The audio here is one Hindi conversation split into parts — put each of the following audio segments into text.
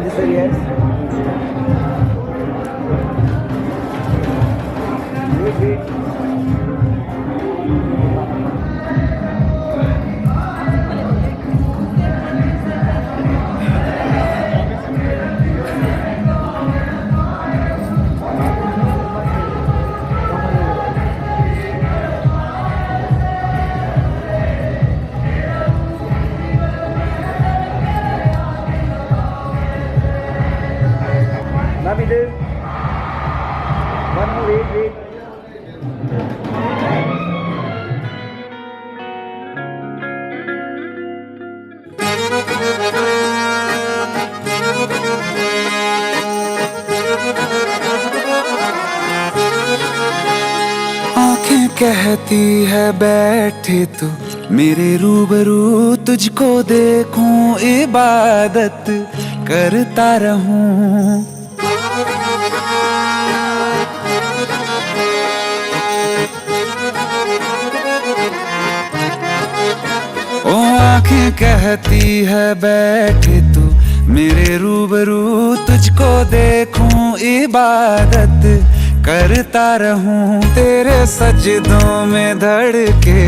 on this side, yes. Wait. Let me do. One more, wait. आंखें कहती है बैठे तू मेरे रूबरू, तुझको देखूं इबादत करता रहूं। ओ आंखें कहती है बैठे तू मेरे रूबरू, तुझको देखूं इबादत करता रहूं। तेरे सजदों में धड़के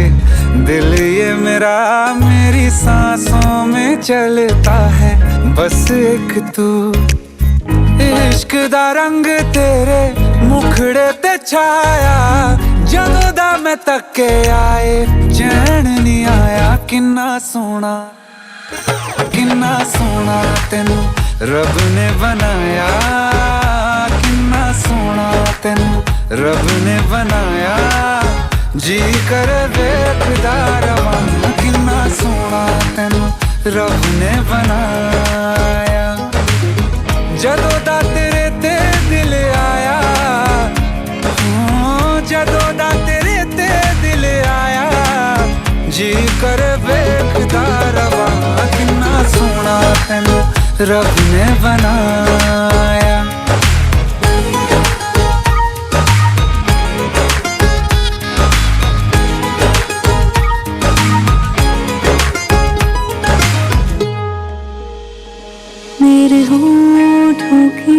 दिल ये मेरा, मेरी सांसों में चलता है बस एक तू। इश्क दा रंग तेरे मुखड़े ते छाया, जदों दा मैं तके आए चैन नहीं आया। किन्ना सोना तेनू रब ने बनाया, किन्ना सोना तेनू रब ने बनाया। जी कर वेखदा रवां, किन्ना सोना तेनू रब ने बनाया। जदों दा तेरे ते दिल आया, जदों दा तेरे ते दिल आया। जी कर वेखदा रवां, किन्ना सोना तेनू रब ने बनाया। मेरे होठों की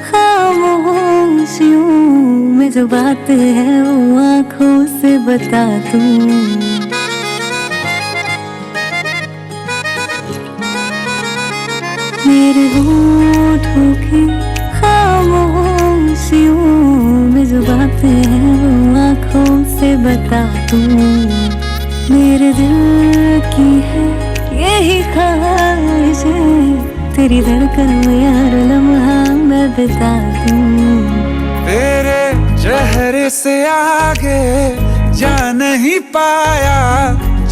खामोशियों में जो बात है वो आँखों से बता दूं। मेरे होठों की खामोशियों में जो बात है वो आँखों से बता दूं। मेरे दिल की है यही ख्वाहिश है, तेरी धड़कन में हर लम्हा मैं बिता दूं। तेरे चेहरे से आगे जा नहीं पाया,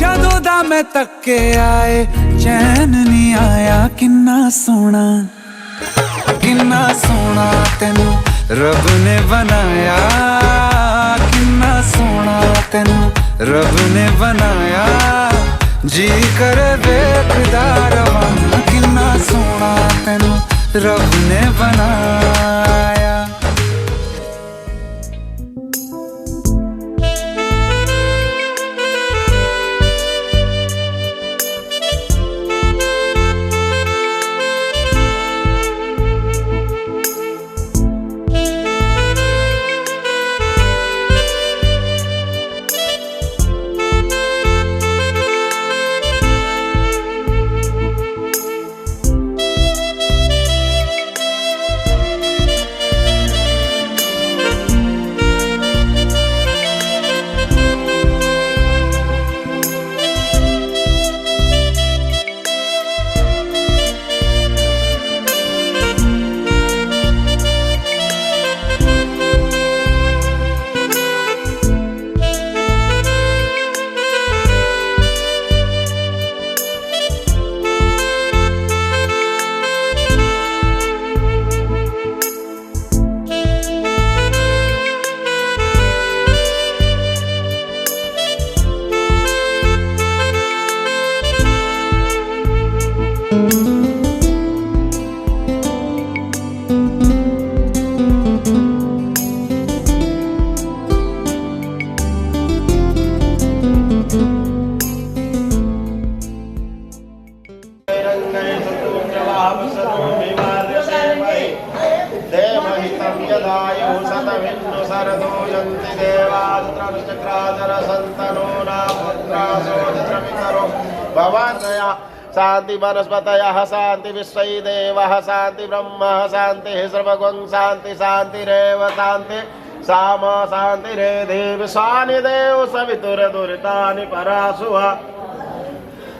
जदों दा मैं तके आए चैन नहीं आया। किन्ना सोना तेनू रब ने बनाया, किन्ना सोना तेनू रब ने बनाया। जी कर वेखदा रवां, किन्ना सोना तेनू रब ने बनाया। देवहितं यदायुः शतमिन्नु शरदो यन्ति देवास्त्रचक्राचरसन्तनो नापुत्रासोऽधित्रपितरो भवन्तया शान्ति वनस्पतयः शान्ति विश्वै देवः शान्ति ब्रह्मः शान्तिः सर्वगं शान्ति शान्तिरेव शान्ति साम शान्तिरे देव सानिदेव सवितुरदुरितानि परासुवा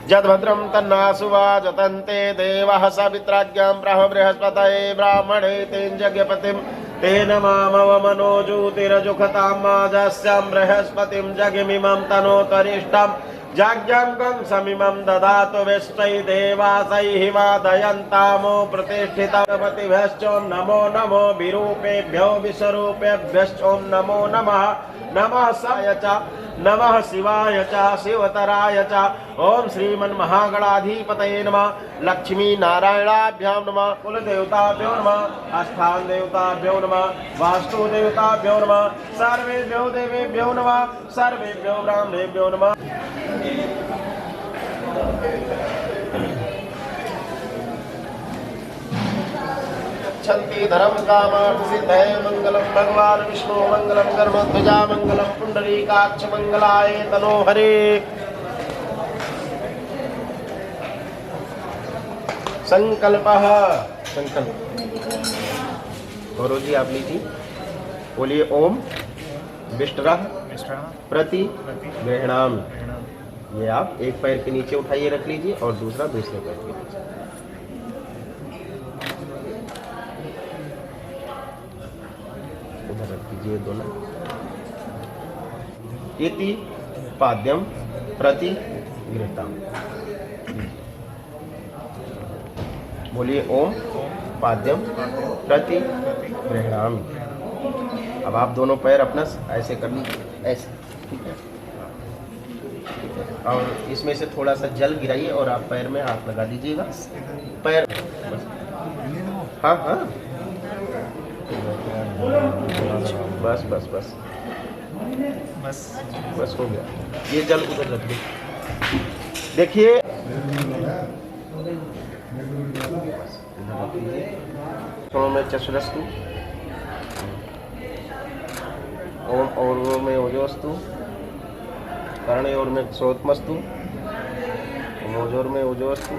जद्भद्रं तन्नासुवा जतन्ते देवः सवित्राज्ञां ब्रह्म बृहस्पतये ब्राह्मणे तेन यज्ञपतिं तेन मामवमनो ज्योतिरजुखतां माजस्यां बृहस्पतिं जगमिमं तनोतरिष्टं जाज्ञां समिमं ददातु विष्टै देवासैः वादयन्तामो प्रतिष्ठितपतिभ्यश्चों नमो नमो विरूपेभ्यो विश्वरूपेभ्यश्चों नमो नमः नमः साय च नमः शिवाय च शिवतराय च ओम श्रीमन्महागणाधिपतये नमः लक्ष्मी नारायणाभ्यां नमः कुलदेवताभ्यो नमः अष्टांग देवताभ्यो नमः वास्तुदेवताभ्यो नमः सर्वेभ्यो देवेभ्यो नमः सर्वेभ्यो ब्राह्मणेभ्यो नमः। छन्ति धर्म कामार्थ सिद्धये मंगलम भगवान विष्णु मंगलम गरुड़ध्वजा मंगलम पुंडरीकाक्ष मंगलाय तनो हरे। संकल्पः संकल्प गौरव जी आप लीजिए, बोलिए ओम विष्टरः प्रति गृह्णामि। ये आप एक पैर के नीचे उठाइए रख लीजिए और दूसरा दूसरे पैर के नीचे। उधर रख दीजिए दोनों। इति पाद्यम प्रति गृह्णामि। बोलिए ओम पाद्यम प्रति गृह्णामि। अब आप दोनों पैर अपना ऐसे कर लीजिए, ऐसे, ठीक है। और इसमें से थोड़ा सा जल गिराइए और आप पैर में हाथ लगा दीजिएगा, पैर बस। हाँ हाँ बस बस बस बस बस हो गया। ये जल उधर रख दीजिए। देखिए में चक्षुरस्तु ओम और में ओजोस्तु कर्णे और में श्रोतमस्तु ओजोर में ओजोस्तु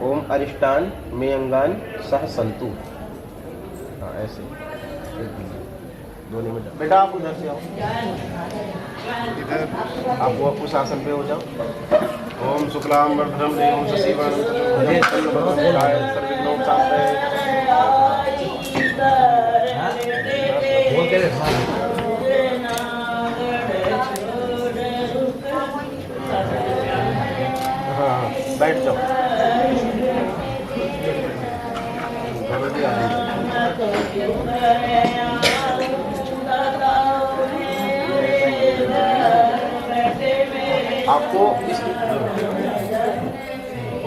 ओम अरिष्टान में अंगान सह संतु। हाँ ऐसे दोनों में बेटा आप उधर से आओ, आप वो उस आसन पे हो जाओ। ओम शुक्लाम वरदं देवं शशिवर्णं चतुर्भुजं सर्वविघ्नों शान्तये। हाँ बैठ जाओ। आपको इस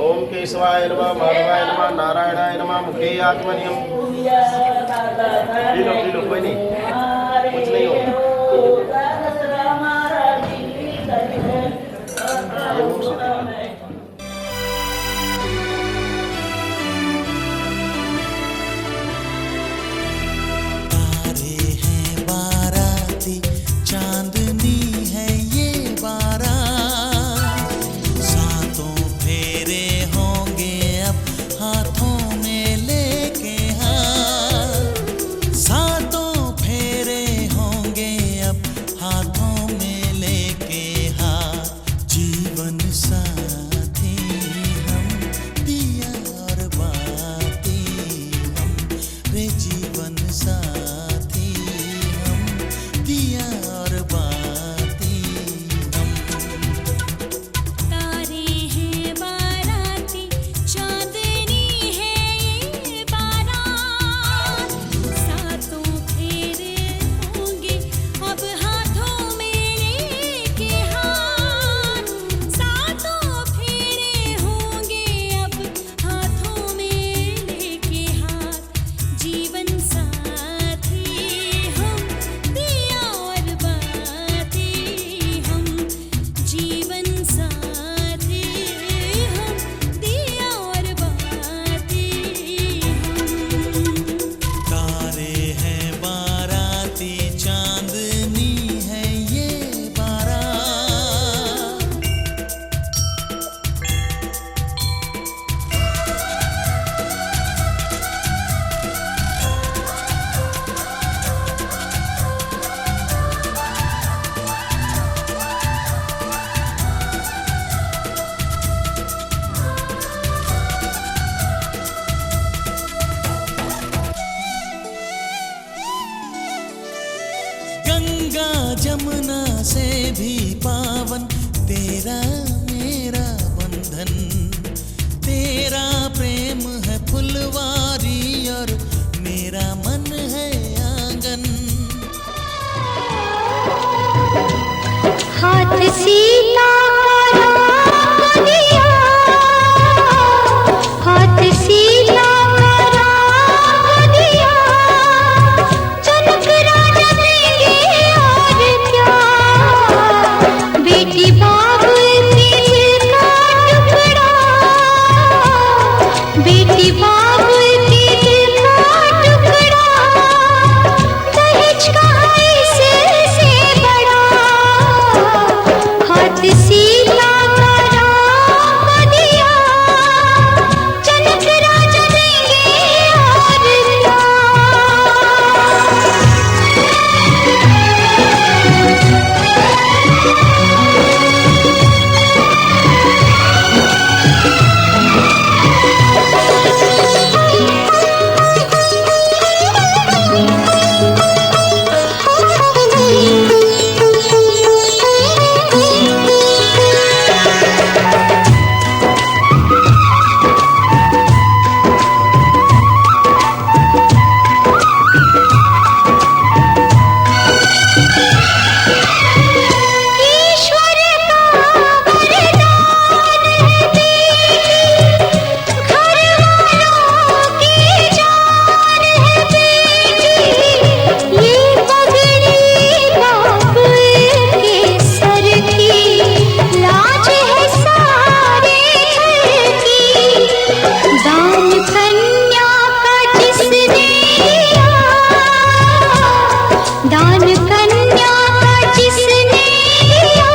ओम केशवाय नमः माधवाय नमः नारायणाय नमः मुखे आत्मनियम। लो कोई नहीं, कुछ नहीं होगा। चांदनी है ये बारात, सातों फेरे होंगे अब हाथों में लेके हाथ, सातों फेरे होंगे भी पावन तेरा मेरा बंधन। तेरा प्रेम है फुलवारी और मेरा मन है आंगन। हाथ सीता का दिया, हाथ सीता का दिया, जनक राजा देंगे और क्या। बेटी बाबुल के दिल का टुकड़ा, बेटी बाबुल के दिल का टुकड़ा, दहेज का इससे बड़ा। हाथ सीता का दिया, जनक राजा देंगे और क्या। ईश्वर का वरदान है बेटी, घर वालों की जान है बेटी। ये पगड़ी बाबुल के सर की, लाज है सारे घर की। दान कन्या का जिसने दिया, दान कन्या का जिसने दिया,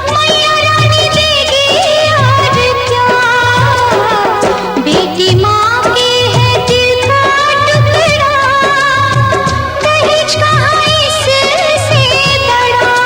मैया रानी देगी और क्या। बेटी माँ के है दिल का टुकड़ा, दहेज कहाँ इससे बड़ा।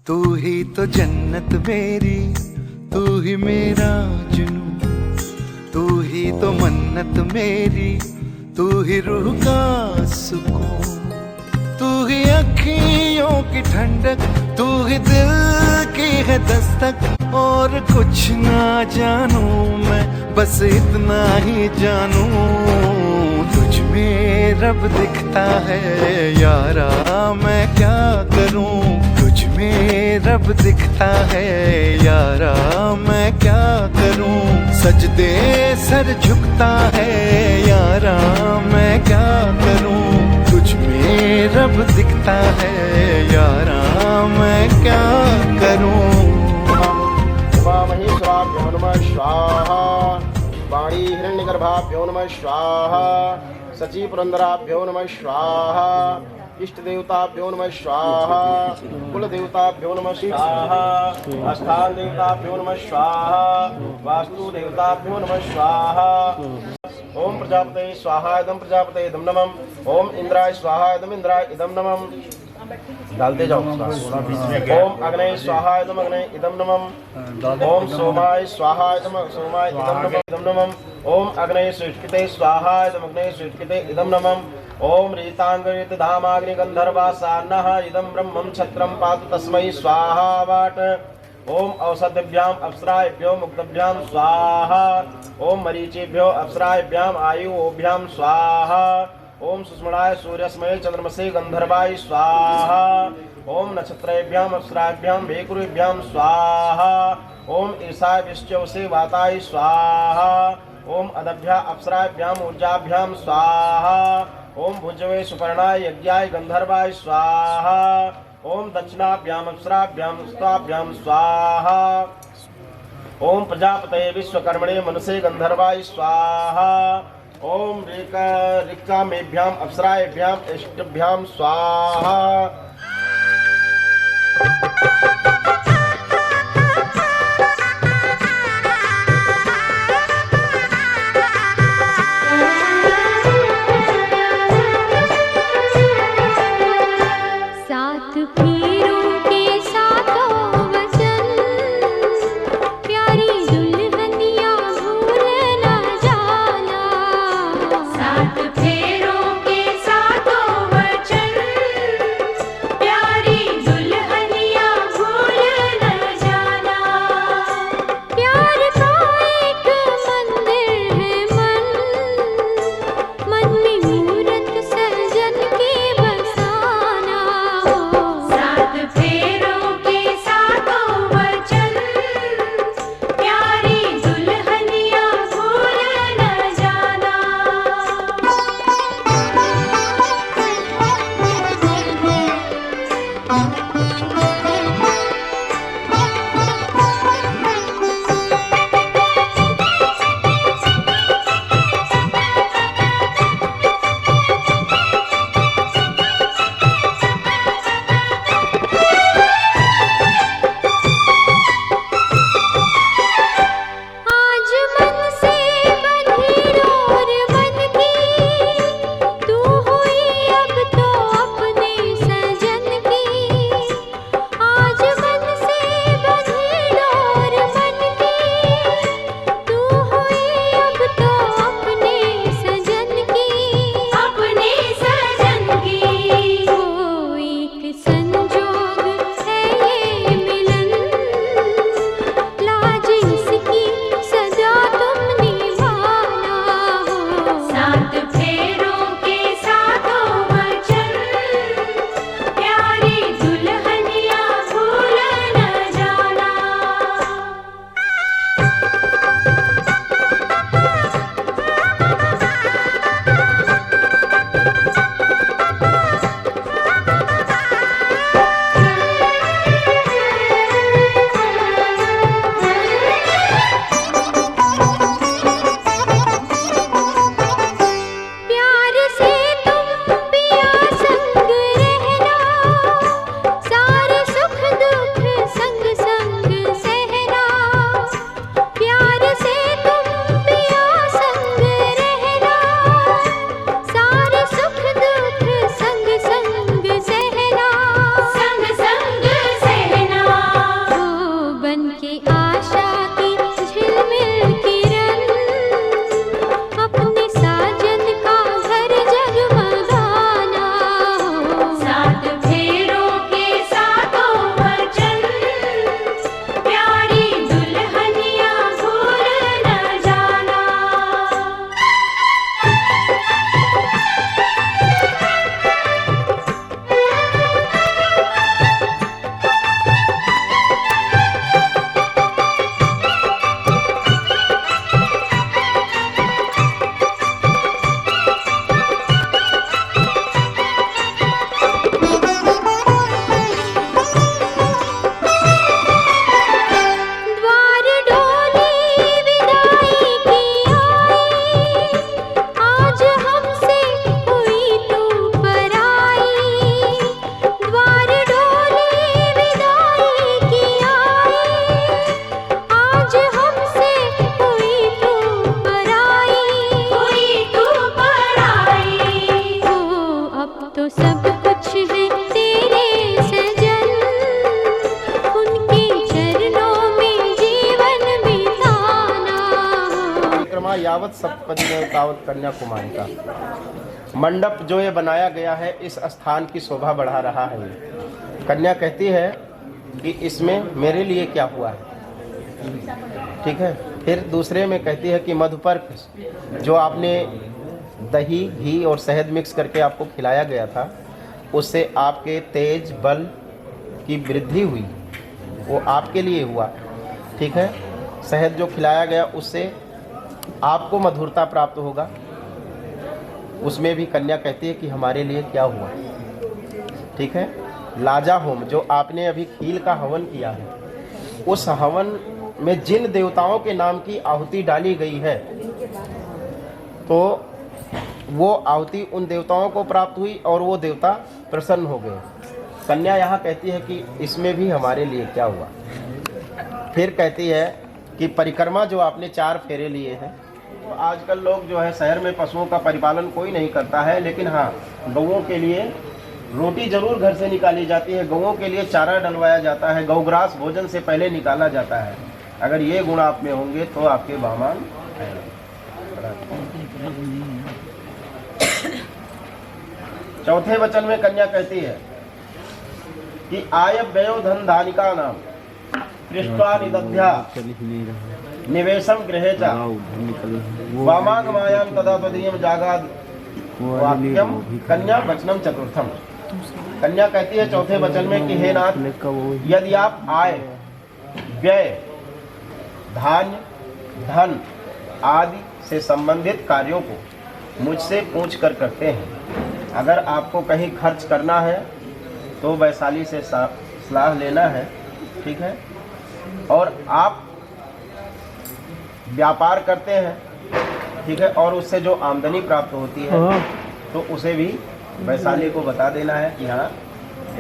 तू ही तो जन्नत मेरी, तू ही मेरा जुनून, तू ही तो मन्नत मेरी, तू ही रूह का सुकून, तू ही अखियों की ठंडक, तू ही दिल की है दस्तक। और कुछ ना जानू मैं, बस इतना ही जानू, तुझ में रब दिखता है यारा, मैं क्या करूं। तुझ में रब दिखता है यारा, मैं क्या करूं। सजदे सर झुकता है यारा, मैं क्या करूं। तुझ में रब दिखता है यारा, मैं क्या करूं। उमामहेश्वराभ्यो नमः स्वाहा, वाणी हिरण्यगर्भाभ्यो नमः स्वाहा, सची पुरंदराभ्यो नमः स्वाहा, इष्ट देवताभ्यो नमः स्वाहा, कुल देवताभ्यो नमः स्वाहा, स्थान देवताभ्यो नमः स्वाहा, वास्तु देवताभ्यो नमः स्वाहा। ओम प्रजापते स्वाहा इदं प्रजापते इदं नमः, ओम इंद्राय स्वाहा इदं इंद्राय इदं नमः। डालते जाओ। ओम अग्ने स्वाहा इदं अग्ने इदं नमः, ओम सोमाय स्वाहा इदं सोमाय इदं नमः, ओम अग्ने सुष्किते स्वाहा इदं अग्ने सुष्किते इदं नमः, ओम रीतांगरित धामाग्नि गंधर्वासान्नः इदं ब्रह्मं छत्रं पातु तस्मै स्वाहा वाट। ओम औषधभ्याम अप्सराभ्यो मुक्तभ्याम स्वाहा, ओम मरीचिभ्यो अप्सराभ्याम आयुभ्याम स्वाहा, ओम सुष्मणाय सूर्यस्मये चंद्रमसे गंधर्वाय स्वाहा, ओम नक्षत्रेभ्याम अप्सराभ्याम भेकुरुभ्याम स्वाहा, ओम ईशाय विश्वसे वाताय स्वाहा, ओम अदभ्या अप्सराभ्याम ऊर्जाभ्याम स्वाहा, ओम भुजवे सुपर्णाय यज्ञाय गंधर्वाय स्वाहा, ओम दक्षिणाभ्याम अप्सराभ्याम स्वाभ्याम स्वाहा, ओम प्रजापते विश्वकर्मणे मनसे गंधर्वाय स्वाहा, ओम ऋक्कामेभ्याम अप्सराभ्याम इष्टभ्याम स्वाहा। सात पीरों के सातों वचन, प्यारी दुल्हनिया भूल ना जाना। सात फेरों के सातों वचन, प्यारी दुल्हनिया भूल आत्मा यावत सप्तपदी में तावत कन्याकुमारी का मंडप जो ये बनाया गया है इस स्थान की शोभा बढ़ा रहा है। ये कन्या कहती है कि इसमें मेरे लिए क्या हुआ है, ठीक है। फिर दूसरे में कहती है कि मधुपर्क जो आपने दही घी और शहद मिक्स करके आपको खिलाया गया था उससे आपके तेज बल की वृद्धि हुई, वो आपके लिए हुआ, ठीक है। शहद जो खिलाया गया उससे आपको मधुरता प्राप्त होगा, उसमें भी कन्या कहती है कि हमारे लिए क्या हुआ, ठीक है। लाजा होम जो आपने अभी खील का हवन किया है, उस हवन में जिन देवताओं के नाम की आहुति डाली गई है तो वो आहुति उन देवताओं को प्राप्त हुई और वो देवता प्रसन्न हो गए। कन्या यहाँ कहती है कि इसमें भी हमारे लिए क्या हुआ। फिर कहती है कि परिक्रमा जो आपने 4 फेरे लिए हैं, तो आजकल लोग जो है शहर में पशुओं का परिपालन कोई नहीं करता है, लेकिन हाँ गौओं के लिए रोटी जरूर घर से निकाली जाती है, गौओं के लिए चारा डलवाया जाता है, गौग्रास भोजन से पहले निकाला जाता है। अगर ये गुण आप में होंगे तो आपके बामान है। चौथे वचन में कन्या कहती है कि आय व्ययो धन धानिका नाम पृष्ठा निदध्या निवेशम गृहे च वामांग मायाम तदा तदीयम जागाद वाक्यम कन्या वचनम चतुर्थम। कन्या कहती है चौथे वचन में कि हे नाथ, यदि आप आय व्यय धान्य धन आदि से संबंधित कार्यों को मुझसे पूछ कर करते हैं, अगर आपको कहीं खर्च करना है तो वैशाली से सलाह लेना है, ठीक है। और आप व्यापार करते हैं, ठीक है, और उससे जो आमदनी प्राप्त होती है तो उसे भी वैशाली को बता देना है कि हाँ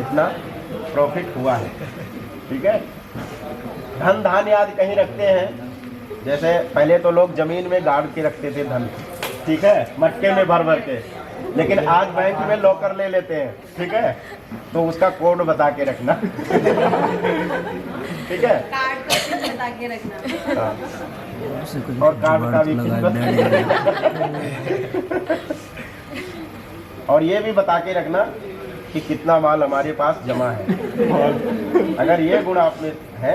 इतना प्रॉफिट हुआ है, ठीक है। धन धान्य आदि कहीं रखते हैं, जैसे पहले तो लोग जमीन में गाड़ के रखते थे धन, ठीक है, मटके में भर भर के, लेकिन आज बैंक में लॉकर ले लेते हैं, ठीक है। तो उसका कोड बता के रखना, ठीक है, कार्ड का पिन बता के रखना। हाँ। और कार्ड का भी और ये भी बता के रखना कि कितना माल हमारे पास जमा है। अगर ये गुण आप में है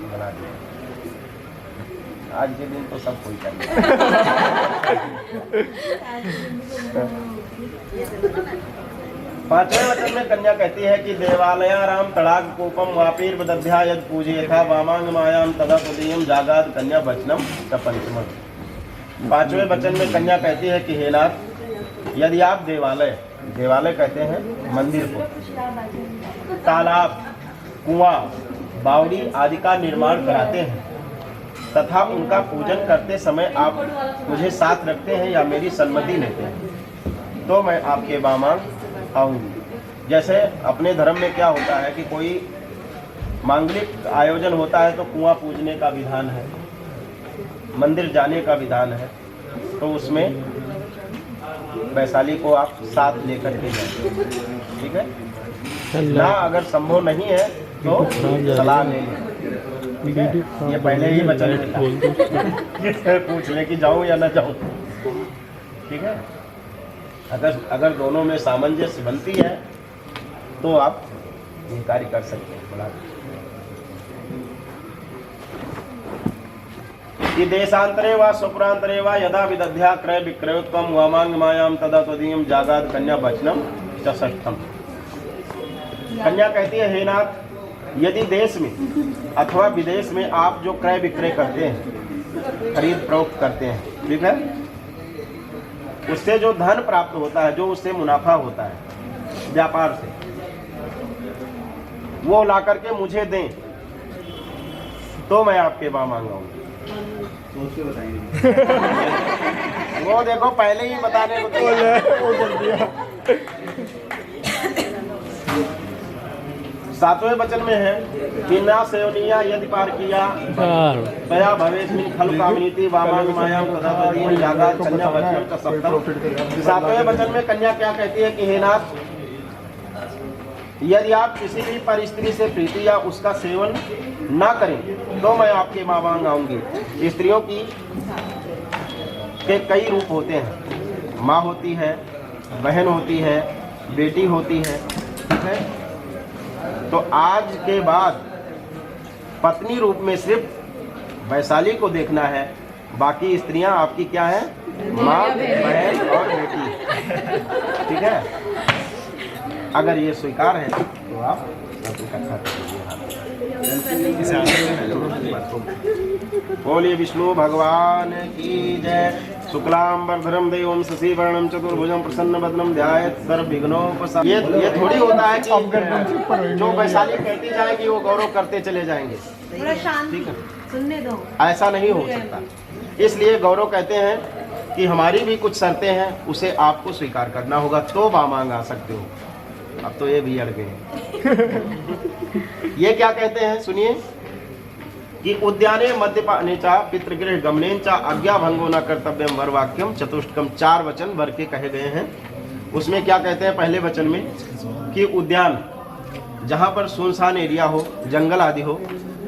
बना दिया, आज के दिन तो सब कोई करेगा। पांचवें वचन में कन्या कहती है कि देवालयाराम तड़ाग कोपम वापीर बदध्या यद पूजे यथा वामांग मायाम तदा तदीयम जागाद कन्या वचनम च पंचमम। पांचवें वचन में कन्या कहती है कि हे नाथ, यदि आप देवालय कहते हैं मंदिर को, तालाब कुआं बावड़ी आदि का निर्माण कराते हैं तथा उनका पूजन करते समय आप मुझे साथ रखते हैं या मेरी सम्मति लेते हैं तो मैं आपके बामांग आऊंगी। जैसे अपने धर्म में क्या होता है कि कोई मांगलिक आयोजन होता है तो कुआं पूजने का विधान है, मंदिर जाने का विधान है, तो उसमें वैशाली को आप साथ लेकर के जाएं, ठीक है ना। अगर संभव नहीं है तो सलाह ले लें, ठीक है। ये पहले ही वचन मिला पूछ ले कि जाऊं या ना जाऊं, ठीक है। अगर दोनों में सामंजस्य बनती है तो आप ये कार्य कर सकते हैं। बड़ा कि देशांतरे व स्वपुरांतरे व यदा विदध्या क्रय विक्रयोत्तम वामांग मायाम तदा तदीयम जागाद कन्या वचनम च षष्ठम। कन्या कहती है हे नाथ, यदि देश में अथवा विदेश में आप जो क्रय विक्रय करते हैं, खरीद फरोख्त करते हैं, ठीक है, उससे जो धन प्राप्त होता है, जो उससे मुनाफा होता है व्यापार से, वो ला करके मुझे दें तो मैं आपके वहां मांगाऊंगा। वो देखो पहले ही बताने को सातवें वचन में है कि ना सेवनिया यदि पार किया तया भवेस्मिन् खलु कामिनीति वामांग मायाम तदा तदीयं जागाद कन्या वचनम च सप्तम। सातवें वचन में कन्या क्या कहती है कि हे नाथ, यदि आप किसी भी परिस्थिति से प्रीति या उसका सेवन ना करें तो मैं आपके मांग आऊंगी। स्त्रियों के कई रूप होते हैं। माँ होती है, बहन होती है, बेटी होती है, ठीक है। तो आज के बाद पत्नी रूप में सिर्फ वैशाली को देखना है, बाकी स्त्रियां आपकी क्या है? माँ, बहन और बेटी, ठीक है। अगर ये स्वीकार है तो आप सब इकट्ठा कर लीजिए। बोलिए विष्णु भगवान की जय। शुक्लांबरधरम देवम शशिवर्णम चतुर्भुजम प्रसन्नवदनम ध्यायेत् सर्वविघ्नोपशान्तये। ये थोड़ी होता है कि जो वैशाली कहती जाएगी वो गौरव करते चले जाएंगे। थोड़ा शांति सुनने दो। ऐसा नहीं हो सकता। इसलिए गौरव कहते हैं कि हमारी भी कुछ शर्तें हैं, उसे आपको स्वीकार करना होगा तो मांग आ सकते हो। अब तो ये भी अड़ गए। ये क्या कहते हैं सुनिए कि उद्याने मद्यपाने चा पितृगृह गमनेन चा आज्ञा भंगो न कर्तव्यम वर वाक्यम चतुष्टकम। 4 वचन वर के कहे गए हैं। उसमें क्या कहते हैं पहले वचन में कि उद्यान जहाँ पर सुनसान एरिया हो, जंगल आदि हो,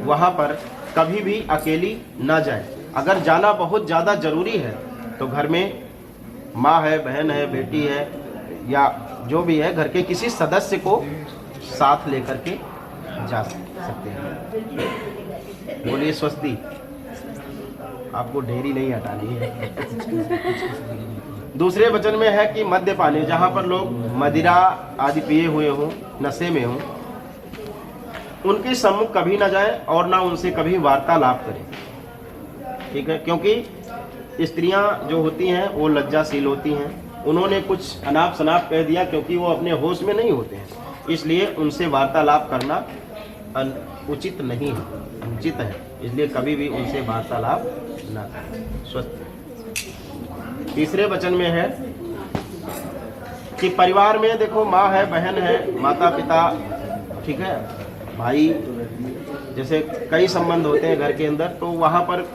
वहाँ पर कभी भी अकेली ना जाए। अगर जाना बहुत ज़्यादा जरूरी है तो घर में माँ है, बहन है, बेटी है या जो भी है घर के किसी सदस्य को साथ लेकर के जा सकते हैं। बोलिए स्वस्ति। आपको ढेरी नहीं हटानी है। दूसरे वचन में है कि मद्यपाने, जहाँ पर लोग मदिरा आदि पिए हुए हों, नशे में हों, उनके सम्मुख कभी ना जाए और ना उनसे कभी वार्तालाप करें, ठीक है। क्योंकि स्त्रियां जो होती हैं वो लज्जाशील होती हैं। उन्होंने कुछ अनाप शनाप कह दिया क्योंकि वो अपने होश में नहीं होते हैं, इसलिए उनसे वार्तालाप करना उचित नहीं है, अनुचित है। इसलिए कभी भी उनसे वार्तालाप ना करें। स्वस्थ। तीसरे वचन में है कि परिवार में देखो माँ है, बहन है, माता पिता, ठीक है, भाई, जैसे कई संबंध होते हैं घर के अंदर, तो वहाँ पर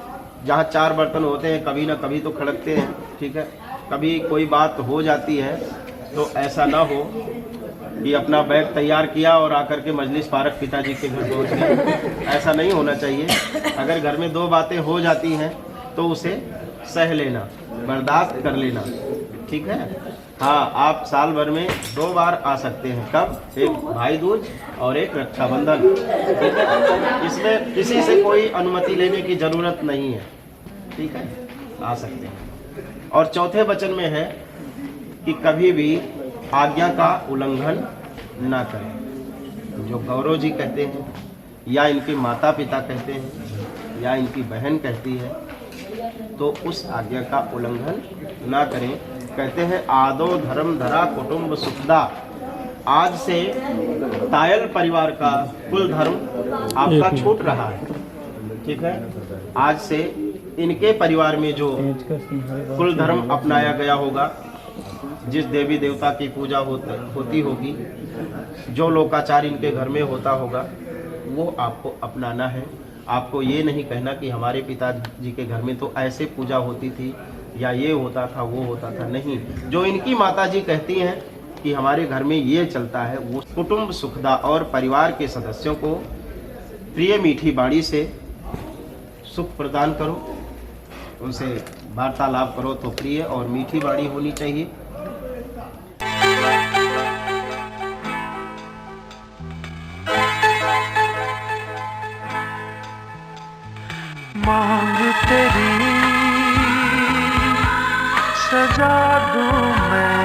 जहाँ 4 बर्तन होते हैं कभी ना कभी तो खड़कते हैं, ठीक है। कभी कोई बात हो जाती है तो ऐसा ना हो कि अपना बैग तैयार किया और आकर के मजलिस पारक पिताजी के घर पहुँच गए। ऐसा नहीं होना चाहिए। अगर घर में 2 बातें हो जाती हैं तो उसे सह लेना, बर्दाश्त कर लेना, ठीक है। हाँ, आप साल भर में 2 बार आ सकते हैं। कब? एक भाई दूज और एक रक्षाबंधन। इसमें किसी से कोई अनुमति लेने की जरूरत नहीं है, ठीक है, आ सकते हैं। और चौथे वचन में है कि कभी भी आज्ञा का उल्लंघन ना करें। जो गौरव जी कहते हैं या इनके माता पिता कहते हैं या इनकी बहन कहती है तो उस आज्ञा का उल्लंघन ना करें। कहते हैं आदो धर्म धरा कुटुंब सुखदा। आज से तायल परिवार का कुल धर्म आपका छूट रहा है, ठीक है। आज से इनके परिवार में जो कुल धर्म अपनाया गया होगा, जिस देवी देवता की पूजा होती होगी, जो लोकाचार इनके घर में होता होगा, वो आपको अपनाना है। आपको ये नहीं कहना कि हमारे पिताजी के घर में तो ऐसे पूजा होती थी या ये होता था, वो होता था। नहीं, जो इनकी माताजी कहती हैं कि हमारे घर में ये चलता है, वो कुटुंब सुखदा और परिवार के सदस्यों को प्रिय मीठी वाणी से सुख प्रदान करो, उनसे वार्तालाप करो तो प्रिय और मीठी वाणी होनी चाहिए। मांग तेरी सजा दूं मैं,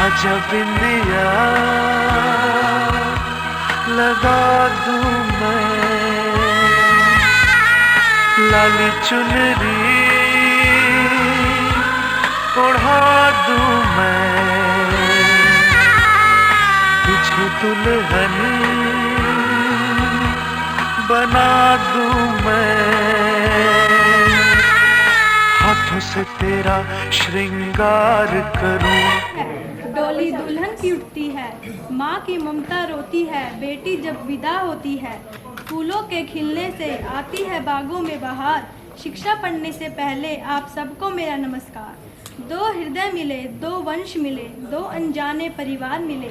आजा बिंदिया लगा दूं मैं, लाली चुनरी ओढ़ा दूं मैं, तुझे दुल्हन बना दूं मैं, हाथों से तेरा श्रृंगार करूं। डोली दुल्हन की उठती है, माँ की ममता रोती है, बेटी जब विदा होती है, फूलों के खिलने से आती है बागों में बहार, शिक्षा पढ़ने से पहले आप सबको मेरा नमस्कार। दो हृदय मिले, दो वंश मिले, दो अनजाने परिवार मिले,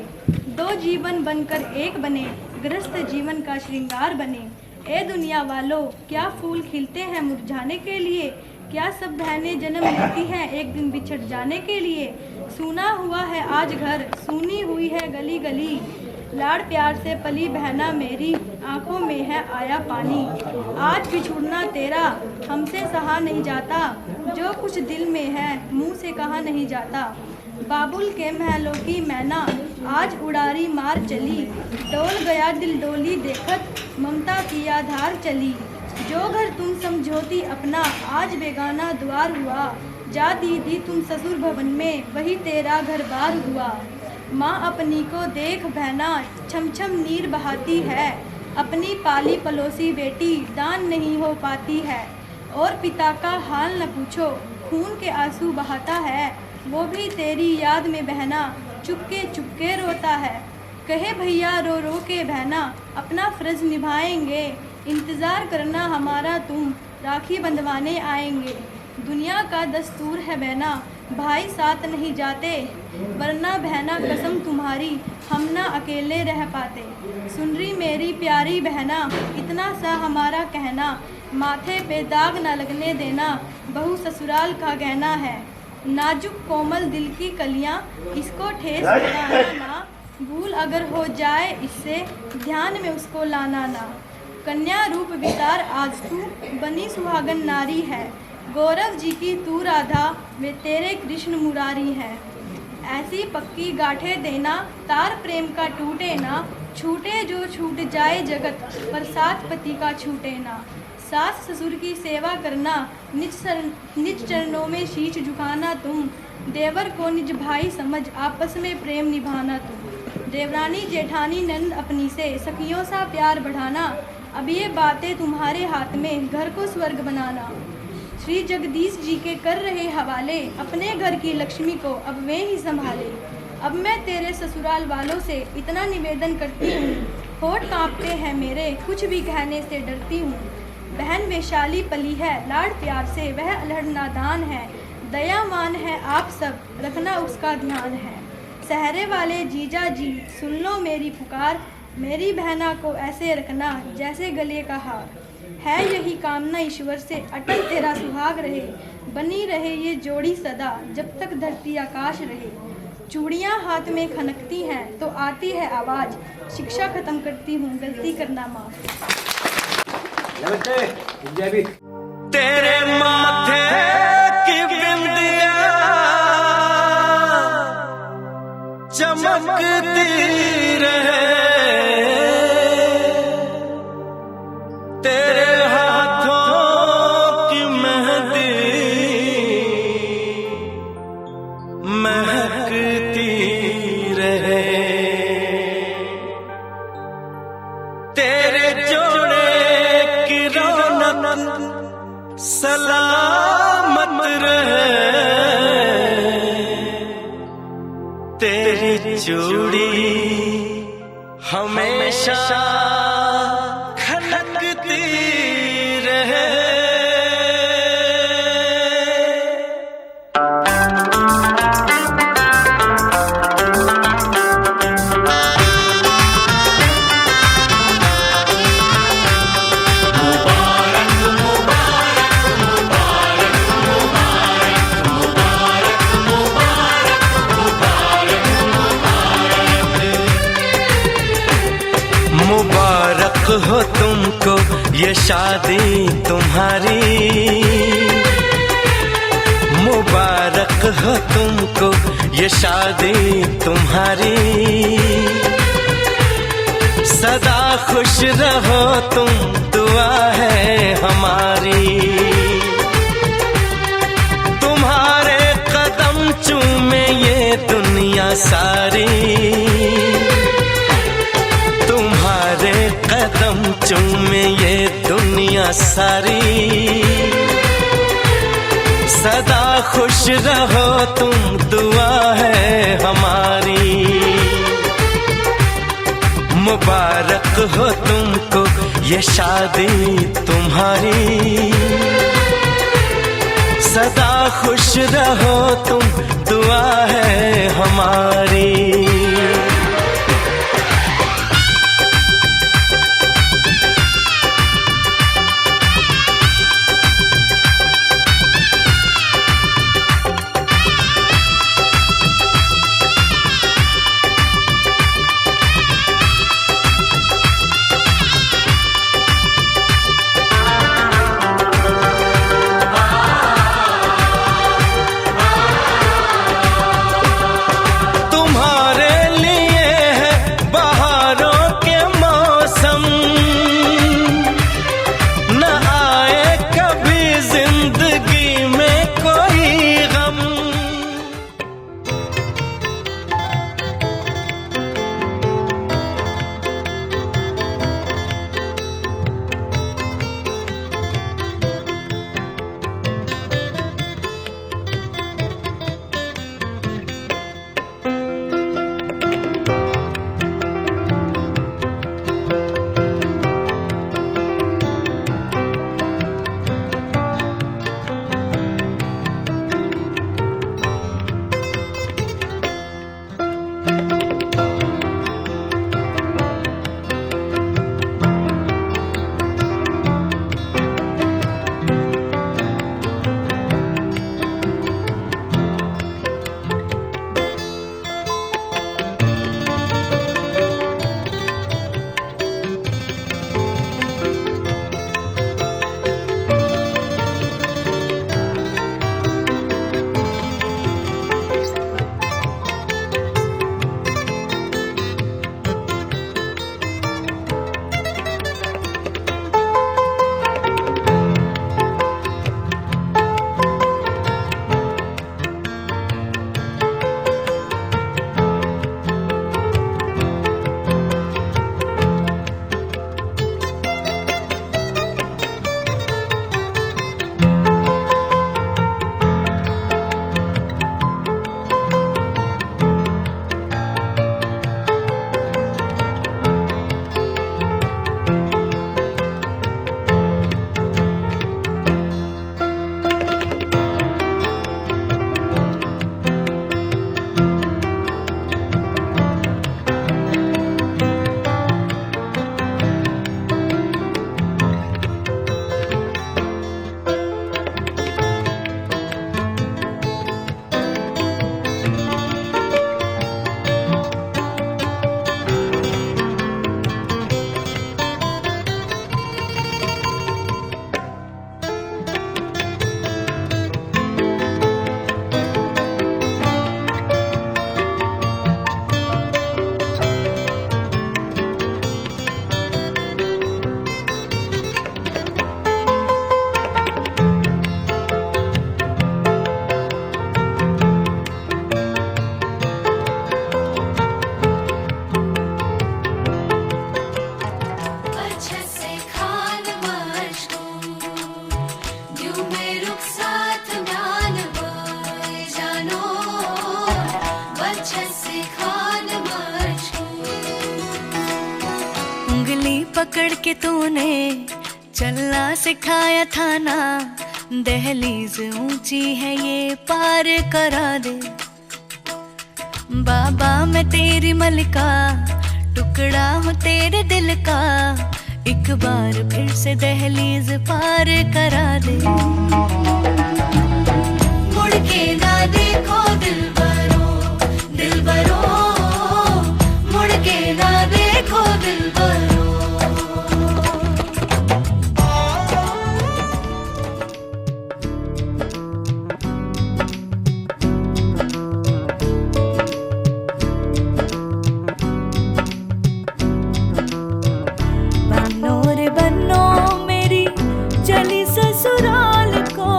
दो जीवन बनकर एक बने, गृहस्थ जीवन का श्रृंगार बने। ए दुनिया वालों, क्या फूल खिलते हैं मुरझाने के लिए, क्या सब बहनें जन्म लेती हैं एक दिन बिछड़ जाने के लिए। सूना हुआ है आज घर, सूनी हुई है गली गली, लाड़ प्यार से पली बहना मेरी, आंखों में है आया पानी। आज बिछुड़ना तेरा हमसे सहा नहीं जाता, जो कुछ दिल में है मुंह से कहा नहीं जाता। बाबुल के महलों की मैना आज उड़ारी मार चली, डोल गया दिल डोली देखत ममता की आधार चली। जो घर तुम समझोती अपना आज बेगाना द्वार हुआ, जा दीदी तुम ससुर भवन में वही तेरा घर बार हुआ। माँ अपनी को देख बहना छम छम नीर बहाती है, अपनी पाली पलोसी बेटी दान नहीं हो पाती है। और पिता का हाल न पूछो खून के आंसू बहाता है, वो भी तेरी याद में बहना चुपके रोता है। कहे भैया रो रो के बहना अपना फर्ज निभाएंगे, इंतज़ार करना हमारा तुम राखी बंधवाने आएंगे। दुनिया का दस्तूर है बहना भाई साथ नहीं जाते, वरना बहना कसम तुम्हारी हम ना अकेले रह पाते। सुन रही मेरी प्यारी बहना इतना सा हमारा कहना, माथे पे दाग न लगने देना बहू ससुराल का गहना है। नाजुक कोमल दिल की कलियां इसको ठेस लगाना ना, भूल अगर हो जाए इससे ध्यान में उसको लाना ना। कन्या रूप वितार आज तू बनी सुहागन नारी है, गौरव जी की तू राधा वे तेरे कृष्ण मुरारी है। ऐसी पक्की गांठे देना तार प्रेम का टूटे ना, छूटे जो छूट जाए जगत पर साथ पति का छूटे ना। सास ससुर की सेवा करना निज चरणों में शीश झुकाना तुम, देवर को निज भाई समझ आपस में प्रेम निभाना तुम। देवरानी जेठानी नंद अपनी से सखियों सा प्यार बढ़ाना, अब ये बातें तुम्हारे हाथ में घर को स्वर्ग बनाना। श्री जगदीश जी के कर रहे हवाले अपने घर की लक्ष्मी को अब वे ही संभाले। अब मैं तेरे ससुराल वालों से इतना निवेदन करती हूँ, होठ कांपते हैं मेरे कुछ भी कहने से डरती हूँ। बहन वैशाली पली है लाड़ प्यार से वह अल्हड़ नादान है, दयावान है आप सब रखना उसका ध्यान है। सहरे वाले जीजा जी सुन लो मेरी पुकार, मेरी बहना को ऐसे रखना जैसे गले का हार। है यही कामना ईश्वर से अटल तेरा सुहाग रहे, बनी रहे ये जोड़ी सदा जब तक धरती आकाश रहे। चूड़ियाँ हाथ में खनकती हैं तो आती है आवाज़, शिक्षा खत्म करती हूँ गलती करना माफ। तेरे माथे की बिंदिया चमकती रहे, तेरे हाथों की मेहंदी महकती रहे, तेरे जोड़े की रौनक सलामत रहे, तेरी चूड़ी हमेशा खनकती रहे। मुबारक हो तुमको ये शादी तुम्हारी, मुबारक हो तुमको ये शादी तुम्हारी। सदा खुश रहो तुम दुआ है हमारी, तुम्हारे कदम चूमे ये दुनिया सारी, तुम्हारे कदम चूमे ये दुनिया सारी। सदा खुश रहो तुम दुआ है हमारी, मुबारक हो तुमको ये शादी तुम्हारी। सदा खुश रहो तुम, दुआ है हमारी। पकड़ के तूने चलना सिखाया था ना, दहलीज ऊंची है ये पार करा दे। बाबा मैं तेरी मलिका, टुकड़ा हूँ तेरे दिल का, एक बार फिर से दहलीज पार करा दे। मुड़ के ना देखो दिलबरो, दिलबरो, मुड़ के ना देखो दिलबरो। ससुराल को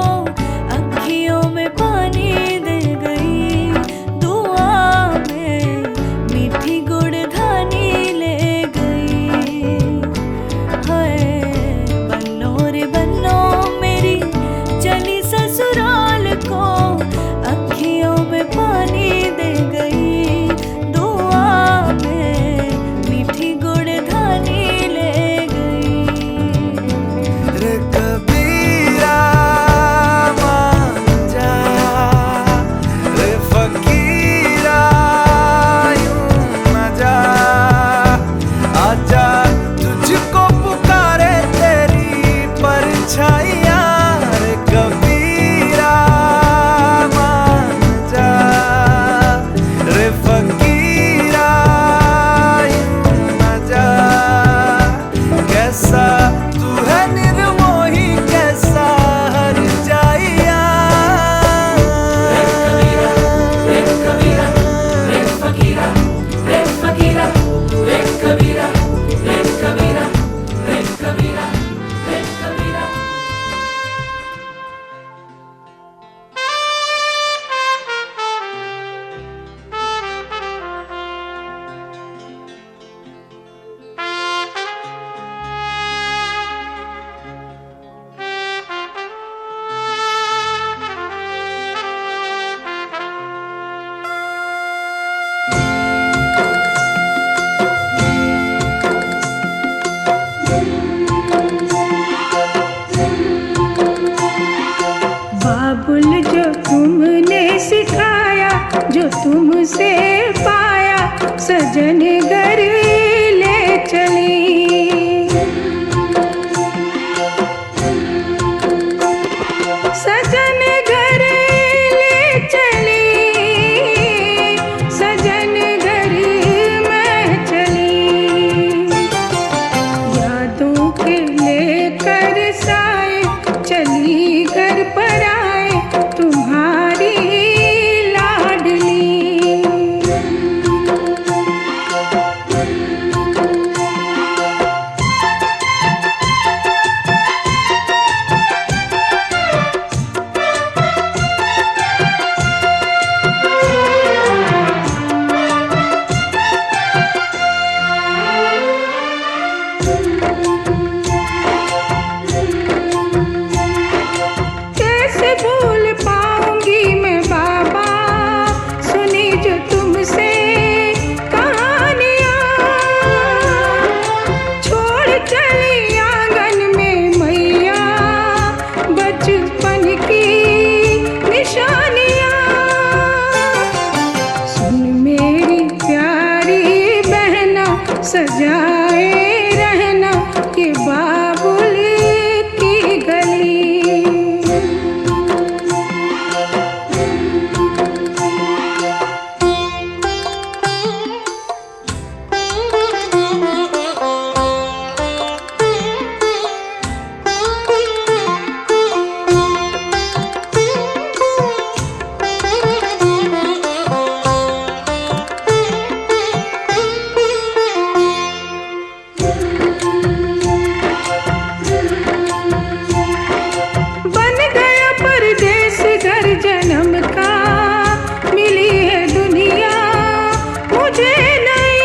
अखियों में पानी दे गई, दुआ में मीठी गुड़ धानी ले गई। तुमसे पाया सजन घर ले चली। सजन घर ले चली, सजन घर मैं चली। यादों के लेकर साए चली घर पर आए तुम्हारी लाडली। कैसे भूल पाऊंगी मैं बाबा सुनी जो तुमसे कहानियाँ। छोड़ चली आंगन में मैया बचपन की निशानियाँ। सुन मेरी प्यारी बहना सजाए रहना ये बाबुल की गली। बन गया परदेस घर जन्म का, मिली है दुनिया मुझे नई।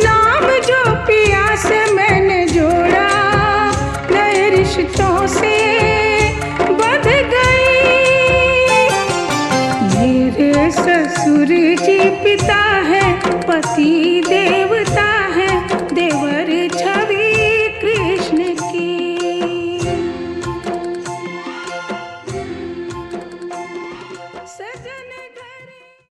नाम जो पिया से मैंने जोड़ा नए रिश्तों से बंध गई। मेरे ससुर जी पिता है पति देवता।